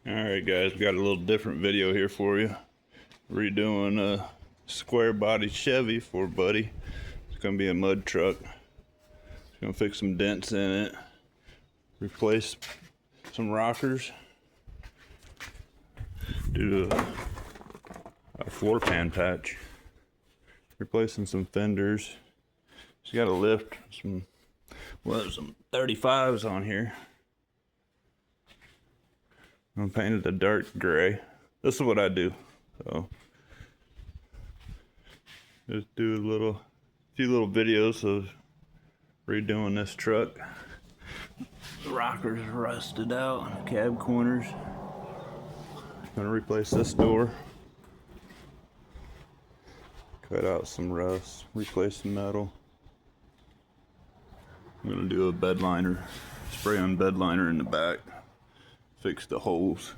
Alright guys, we got a little different video here for you. Redoing a square body Chevy for Buddy. It's going to be a mud truck. It's going to fix some dents in it. Replace some rockers. Do a floor pan patch. Replacing some fenders. She's got to lift some 35s on here. I'm painted a dark gray. This is what I do. So just do a few little videos of redoing this truck. The rockers rusted out, cab corners. Gonna replace this door. Cut out some rust, replace some metal. I'm gonna do a bed liner, spray on bed liner in the back. Fix the holes.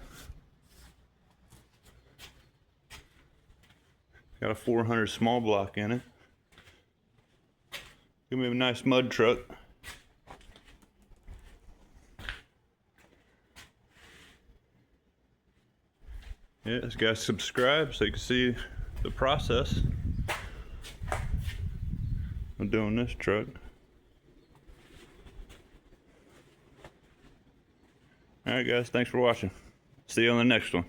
Got a 400 small block in it. Give me a nice mud truck. Yeah, just gotta subscribe so you can see the process of doing this truck. Alright guys, thanks for watching. See you on the next one.